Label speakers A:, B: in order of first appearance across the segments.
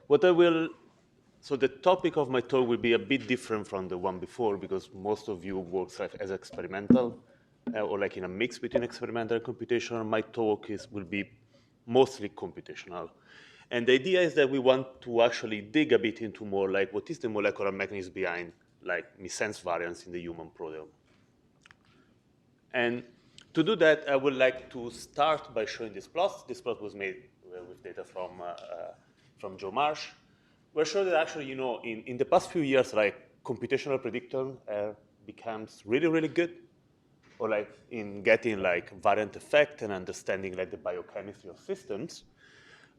A: What I will, so the topic of my talk will be a bit different from the one before because most of you work as experimental or like in a mix between experimental and computational. My talk will be mostly computational. And the idea is that we want to actually dig a bit into more like what is the molecular mechanism behind like missense variants in the human proteome. And to do that, I would like to start by showing this plot. This plot was made with data from Joe Marsh. We're showing that actually, in the past few years, like computational predictor becomes really, really good, or like in getting like variant effect and understanding like the biochemistry of systems.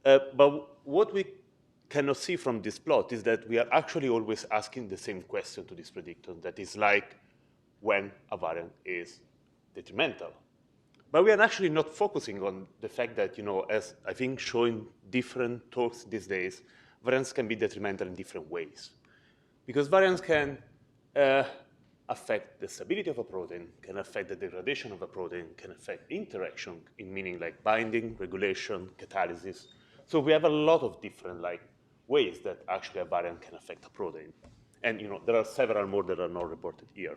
A: But what we cannot see from this plot is that we are actually always asking the same question to this predictor, that is like when a variant is detrimental. But we are actually not focusing on the fact that, as I think showing different talks these days, variants can be detrimental in different ways. Because variants can affect the stability of a protein, can affect the degradation of a protein, can affect interaction, in meaning like binding, regulation, catalysis. So we have a lot of different ways that actually a variant can affect a protein. And there are several more that are not reported here.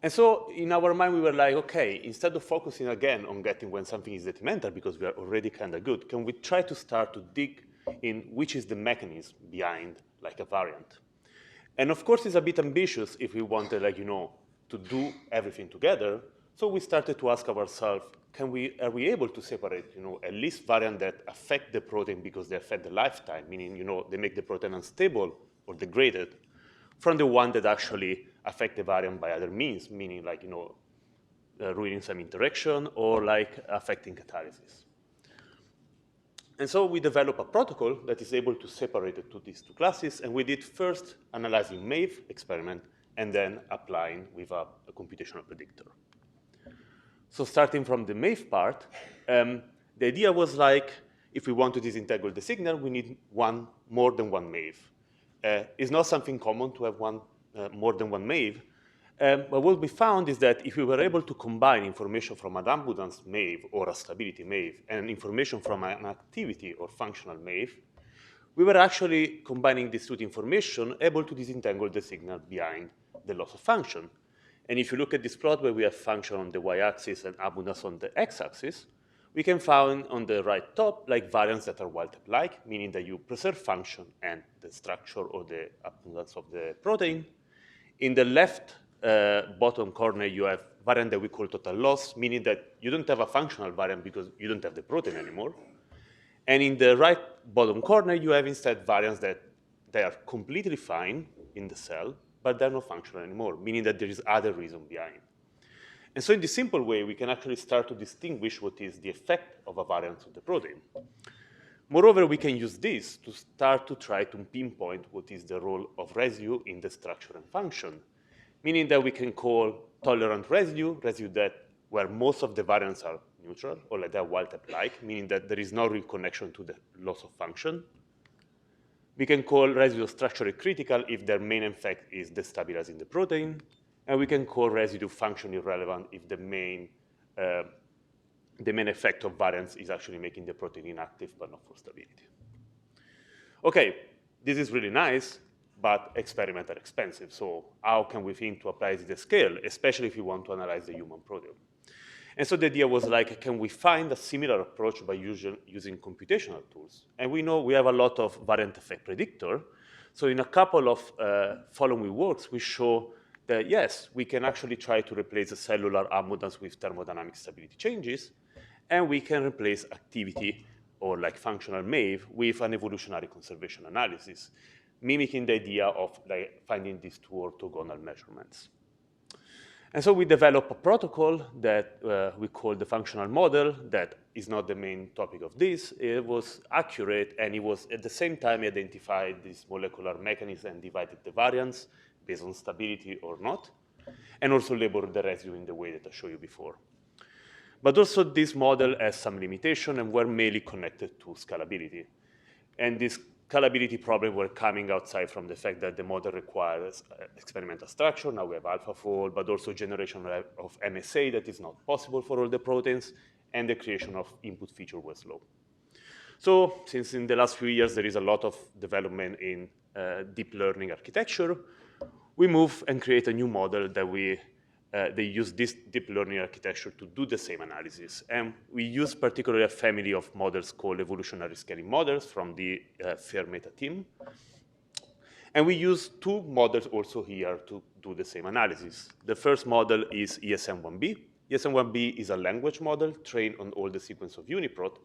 A: And so in our mind, we were like, OK, instead of focusing again on getting when something is detrimental, because we are already kind of good, can we try to start to dig in which is the mechanism behind like a variant? And of course, it's a bit ambitious if we wanted to do everything together. So we started to ask ourselves, are we able to separate at least variants that affect the protein because they affect the lifetime, meaning they make the protein unstable or degraded, from the one that actually affect the variant by other means, meaning ruining some interaction or affecting catalysis. And so we developed a protocol that is able to separate these two classes, and we did first analyzing MAVE experiment and then applying with a computational predictor. So starting from the MAVE part, the idea was if we want to disintegrate the signal, we need more than one MAVE. It's not something common to have more than one MAVE. But what we found is that if we were able to combine information from an abundance MAVE or a stability MAVE and information from an activity or functional MAVE, we were actually combining these two information able to disentangle the signal behind the loss of function. And if you look at this plot where we have function on the y-axis and abundance on the x-axis, we can find on the right top variants that are wild-type-like, meaning that you preserve function and the structure or the abundance of the protein. In the left bottom corner, you have variant that we call total loss, meaning that you don't have a functional variant because you don't have the protein anymore. And in the right bottom corner, you have instead variants that they are completely fine in the cell, but they're not functional anymore, meaning that there is other reason behind. And so in this simple way, we can actually start to distinguish what is the effect of a variant of the protein. Moreover, we can use this to start to try to pinpoint what is the role of residue in the structure and function, meaning that we can call tolerant residue where most of the variants are neutral or they're wild-type-like, meaning that there is no real connection to the loss of function. We can call residue structurally critical if their main effect is destabilizing the protein. And we can call residue functionally irrelevant if the main effect of variants is actually making the protein inactive, but not for stability. OK, this is really nice, but experiments are expensive. So how can we think to apply this at scale, especially if you want to analyze the human proteome? And so the idea was can we find a similar approach by using computational tools? And we know we have a lot of variant effect predictor. So in a couple of following works, we show that, yes, we can actually try to replace the cellular abundance with thermodynamic stability changes, and we can replace activity or functional MAVE with an evolutionary conservation analysis, mimicking the idea of finding these two orthogonal measurements. And so we developed a protocol that we call the functional model that is not the main topic of this. It was accurate, and it was at the same time identified this molecular mechanism and divided the variants based on stability or not, and also labeled the residue in the way that I showed you before. But also this model has some limitation, and we're mainly connected to scalability. And this scalability problem were coming outside from the fact that the model requires experimental structure. Now we have AlphaFold, but also generation of MSA that is not possible for all the proteins, and the creation of input feature was slow. So since in the last few years there is a lot of development in deep learning architecture, we move and create a new model that they use this deep learning architecture to do the same analysis. And we use particularly a family of models called evolutionary scanning models from the Fair-Meta team. And we use two models also here to do the same analysis. The first model is ESM1B. ESM1B is a language model trained on all the sequence of UniProt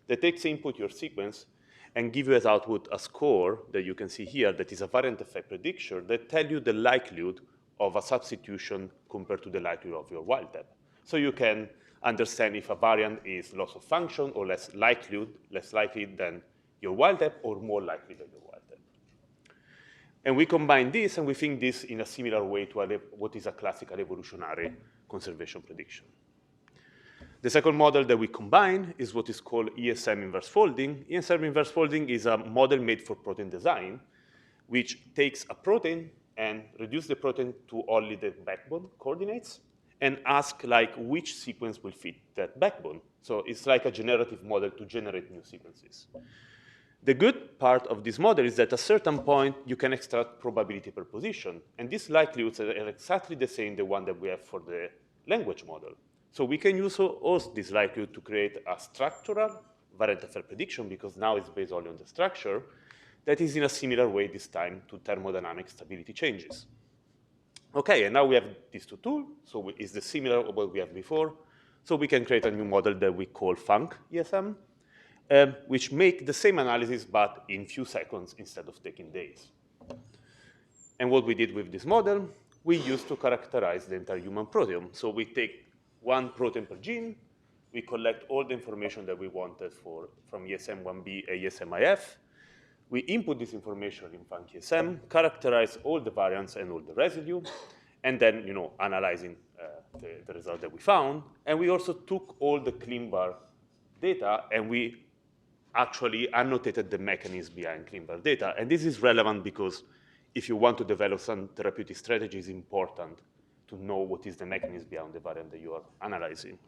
A: that takes input your sequence and give you as output a score that you can see here that is a variant effect prediction that tell you the likelihood of a substitution compared to the likelihood of your wild type. So you can understand if a variant is loss of function or less likely than your wild type or more likely than your wild type. And we combine this and we think this in a similar way to what is a classical evolutionary conservation prediction. The second model that we combine is what is called ESM inverse folding. ESM inverse folding is a model made for protein design, which takes a protein and reduces the protein to only the backbone coordinates and ask like which sequence will fit that backbone. So it's like a generative model to generate new sequences. The good part of this model is that at a certain point you can extract probability per position, and these likelihoods are exactly the same the one that we have for the language model. So we can use also this likelihood to create a structural variant effect prediction because now it's based only on the structure that is in a similar way this time to thermodynamic stability changes. Okay, and now we have these two tools, so it's the similar of what we have before. So we can create a new model that we call Func ESM, which make the same analysis but in few seconds instead of taking days. And what we did with this model, we used to characterize the entire human proteome. So we take one protein per gene, we collect all the information that we wanted from ESM1B and ESMIF, we input this information in FuncESM, characterize all the variants and all the residue, and then analyzing the result that we found. And we also took all the ClinVar data and we actually annotated the mechanism behind ClinVar data. And this is relevant because if you want to develop some therapeutic strategy, it's important to know what is the mechanism behind the variant that you are analyzing.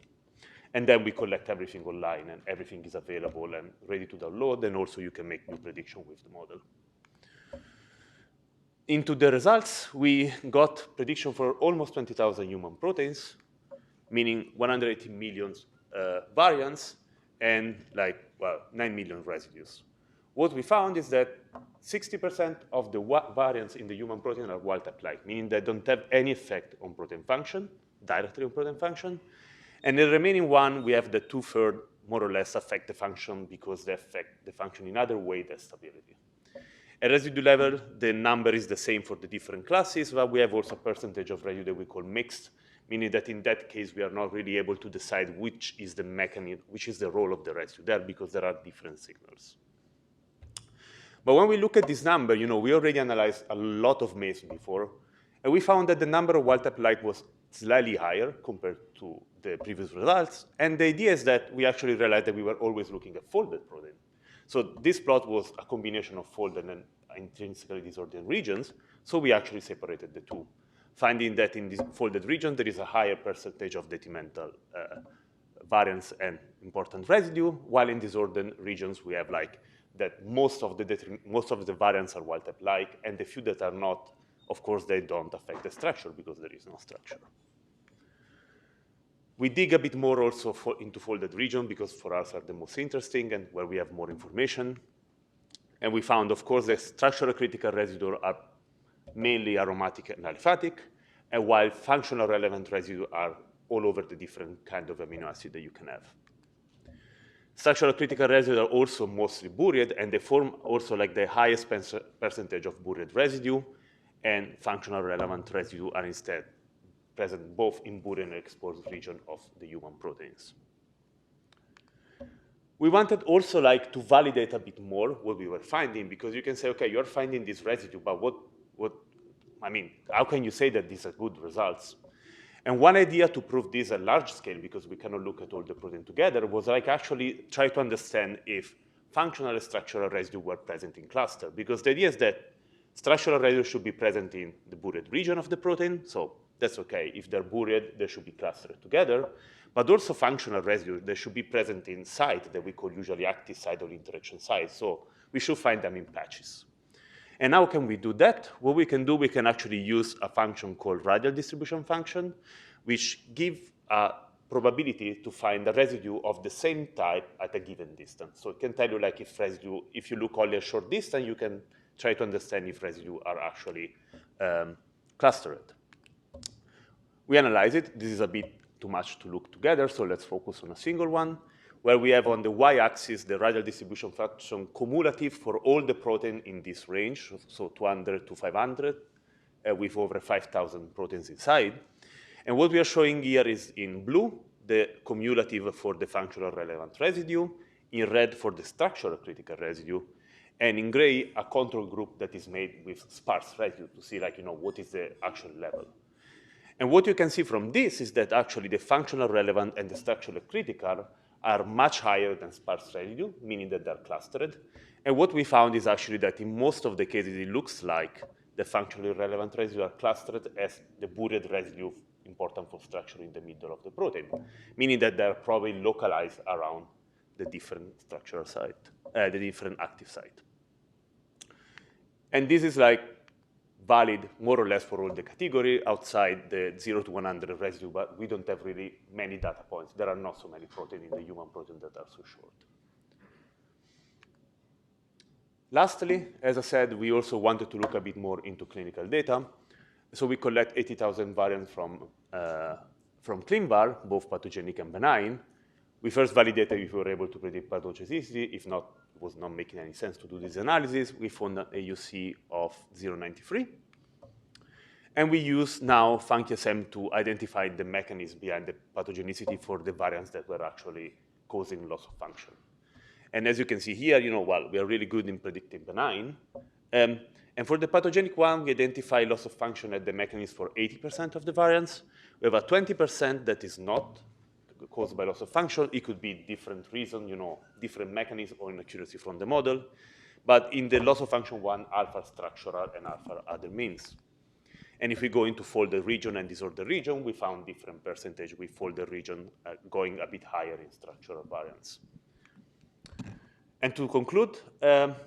A: And then we collect everything online, and everything is available and ready to download, and also you can make new predictions with the model. Into the results, we got prediction for almost 20,000 human proteins, meaning 180 million variants, and 9 million residues. What we found is that 60% of the variants in the human protein are wild-type-like, meaning they don't have any effect on protein function, directly on protein function. And the remaining one, we have the 2/3 more or less affect the function because they affect the function in other way than stability. At residue level, the number is the same for the different classes, but we have also a percentage of residue that we call mixed, meaning that in that case, we are not really able to decide which is the mechanism, which is the role of the residue there because there are different signals. But when we look at this number, we already analyzed a lot of maize before, and we found that the number of wild-type-like was slightly higher compared to the previous results. And the idea is that we actually realized that we were always looking at folded protein. So this plot was a combination of folded and intrinsically disordered regions. So we actually separated the two, finding that in this folded region, there is a higher percentage of detrimental variance and important residue, while in disordered regions, we have that most of the variants are wild-type-like, and the few that are not, of course, they don't affect the structure because there is no structure. We dig a bit more also into folded region because for us are the most interesting and where we have more information. And we found, of course, that structural critical residues are mainly aromatic and aliphatic, and while functional relevant residues are all over the different kind of amino acid that you can have. Structural critical residues are also mostly buried, and they form also the highest percentage of buried residue, and functional relevant residues are instead present both in buried and exposed region of the human proteins. We wanted also to validate a bit more what we were finding, because you can say, okay, you're finding this residue, but how can you say that these are good results? And one idea to prove this at large scale, because we cannot look at all the protein together, was actually try to understand if functional and structural residue were present in cluster. Because the idea is that structural residue should be present in the buried region of the protein, so that's okay. If they're buried, they should be clustered together. but also functional residues that should be present in site that we call usually active site or interaction site. So we should find them in patches. And how can we do that? What we can do, we can actually use a function called radial distribution function, which gives a probability to find a residue of the same type at a given distance. So it can tell you, like, if you look only a short distance, you can try to understand if residue are actually clustered. We analyze it. This is a bit too much to look together, so let's focus on a single one, where we have on the y-axis the radial distribution function cumulative for all the protein in this range, so 200 to 500, with over 5,000 proteins inside. And what we are showing here is in blue, the cumulative for the functional relevant residue, in red for the structural critical residue, and in gray, a control group that is made with sparse residue to see, like, what is the actual level. And what you can see from this is that actually the functional relevant and the structural critical are much higher than sparse residue, meaning that they're clustered. And what we found is actually that in most of the cases, it looks like the functionally relevant residue are clustered as the buried residue important for structure in the middle of the protein, meaning that they're probably localized around the different structural site, the different active site. And this is like valid more or less for all the category outside the 0 to 100 residue, but we don't have really many data points. There are not so many proteins in the human protein that are so short. Lastly, as I said, we also wanted to look a bit more into clinical data. So we collect 80,000 variants from ClinVar, both pathogenic and benign. We first validated if we were able to predict pathogenicity. If not, it was not making any sense to do this analysis. We found an AUC of 0.93. And we use now FunkSM to identify the mechanism behind the pathogenicity for the variants that were actually causing loss of function. And as you can see here, well, we are really good in predicting benign. And for the pathogenic one, we identify loss of function at the mechanism for 80% of the variants. We have a 20% that is not caused by loss of function. It could be different reason, different mechanism or inaccuracy from the model. But in the loss of function one, alpha structural and alpha other means. And if we go into folder region and disorder region, we found different percentage with folder region going a bit higher in structural variants. And to conclude,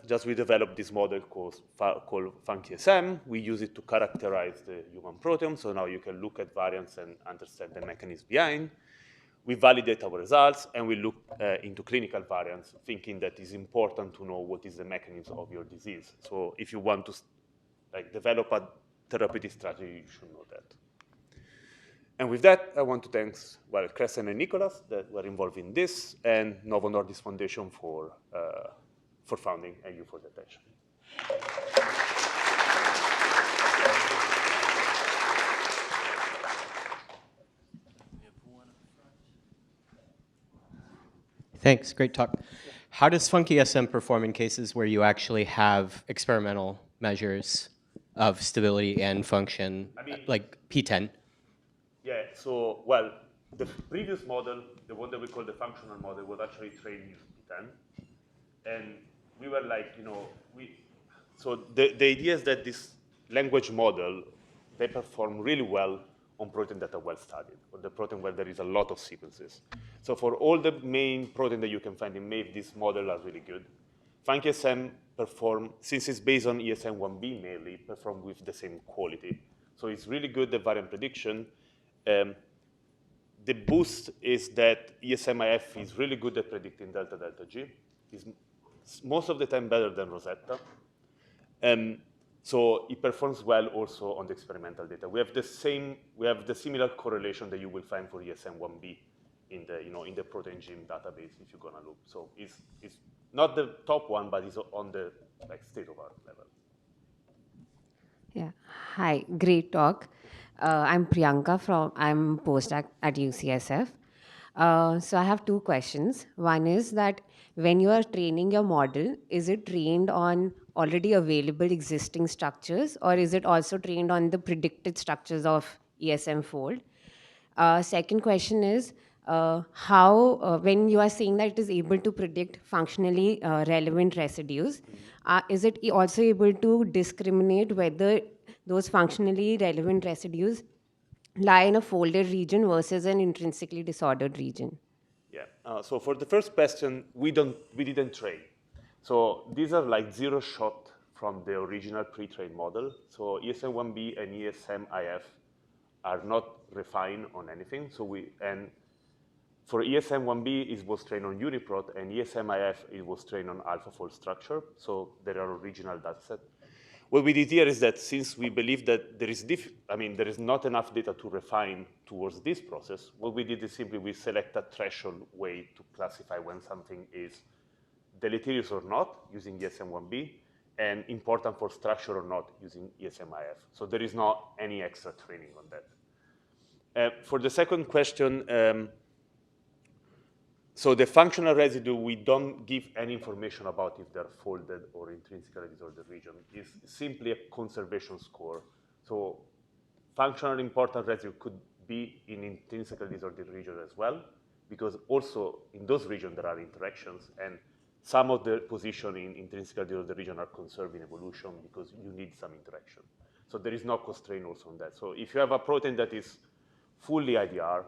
A: just we developed this model called FunkSM. We use it to characterize the human proteome. So now you can look at variants and understand the mechanism behind. We validate our results, and we look into clinical variants, thinking that it's important to know what is the mechanism of your disease. So if you want to develop a therapeutic strategy, you should know that. And with that, I want to thank, Crescent and Nicholas that were involved in this, and Novo Nordisk Foundation for funding, and you for the attention.
B: Thanks, great talk. How does FunkSM perform in cases where you actually have experimental measures of stability and function, like P10?
A: Yeah, so, the previous model, the one that we call the functional model, was actually trained using P10. And we were like, so the idea is that this language model, they perform really well on proteins that are well studied, or the protein where there is a lot of sequences. So for all the main protein that you can find in MAVE, this model are really good. FunkSM perform, since it's based on ESM1B mainly, perform with the same quality. So it's really good at variant prediction. The boost is that ESMIF is really good at predicting delta delta G. It's most of the time better than Rosetta. So it performs well also on the experimental data. We have the similar correlation that you will find for ESM1B in the protein gene database if you're gonna look. So it's not the top one, but it's on the state-of-art level.
C: Yeah. Hi. Great talk. I'm Priyanka I'm postdoc at UCSF. So I have two questions. One is that when you are training your model, is it trained on already available existing structures, or is it also trained on the predicted structures of ESM fold? Second question is, how, when you are saying that it is able to predict functionally relevant residues, is it also able to discriminate whether those functionally relevant residues lie in a folded region versus an intrinsically disordered region?
A: Yeah. So for the first question, we didn't train. So these are like zero shot from the original pre-trained model. So ESM1B and ESM-IF are not refined on anything. And for ESM1B, it was trained on UniProt, and ESM-IF, it was trained on AlphaFold structure. So there are original dataset. What we did here is that since we believe that there is not enough data to refine towards this process, what we did is simply we select a threshold way to classify when something is deleterious or not using ESM1B, and important for structure or not using ESM-IF. So there is not any extra training on that. For the second question, so the functional residue, we don't give any information about if they're folded or intrinsically disordered region. It's simply a conservation score. So functional important residue could be in intrinsically disordered region as well, because also in those regions there are interactions, and some of the position in intrinsically disordered region are conserved in evolution because you need some interaction. So there is no constraint also on that. So if you have a protein that is fully IDR,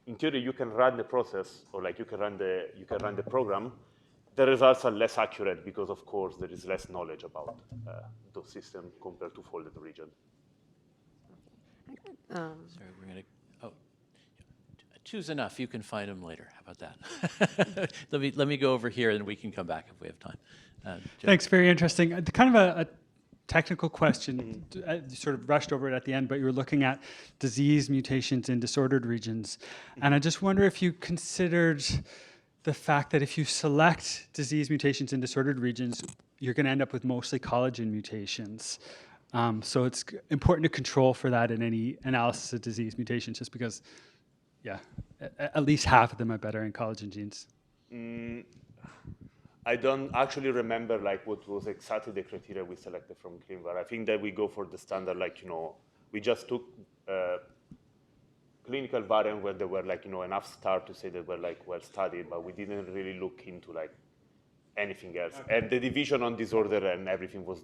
A: in theory, you can run the process, or like you can run the program. The results are less accurate because, of course, there is less knowledge about those systems compared to folded region.
D: Sorry, we're going to. Oh, two's enough. You can find them later. How about that? let me go over here, and we can come back if we have time.
E: Thanks. Very interesting. Kind of a technical question. You sort of rushed over it at the end, but you were looking at disease mutations in disordered regions. And I just wonder if you considered the fact that if you select disease mutations in disordered regions, you're going to end up with mostly collagen mutations. So it's important to control for that in any analysis of disease mutations, just because, yeah, at least half of them are better in collagen genes.
A: I don't actually remember like what was exactly the criteria we selected from ClinVar. I think that we go for the standard, like, we just took clinical variant where there were like, enough star to say they were like well studied, but we didn't really look into like anything else. Okay. And the division on disorder and everything was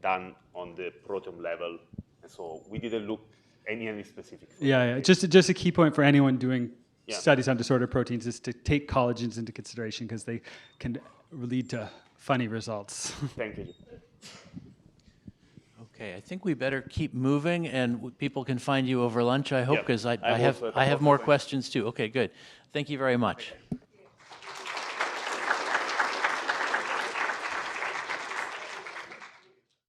A: done on the proteome level. And so we didn't look any specific.
E: Yeah. Just a key point for anyone doing studies on disordered proteins is to take collagens into consideration, because they can lead to funny results.
A: Thank you.
D: Okay, I think we better keep moving, and people can find you over lunch, I hope, because I have more questions too. Okay, good. Thank you very much.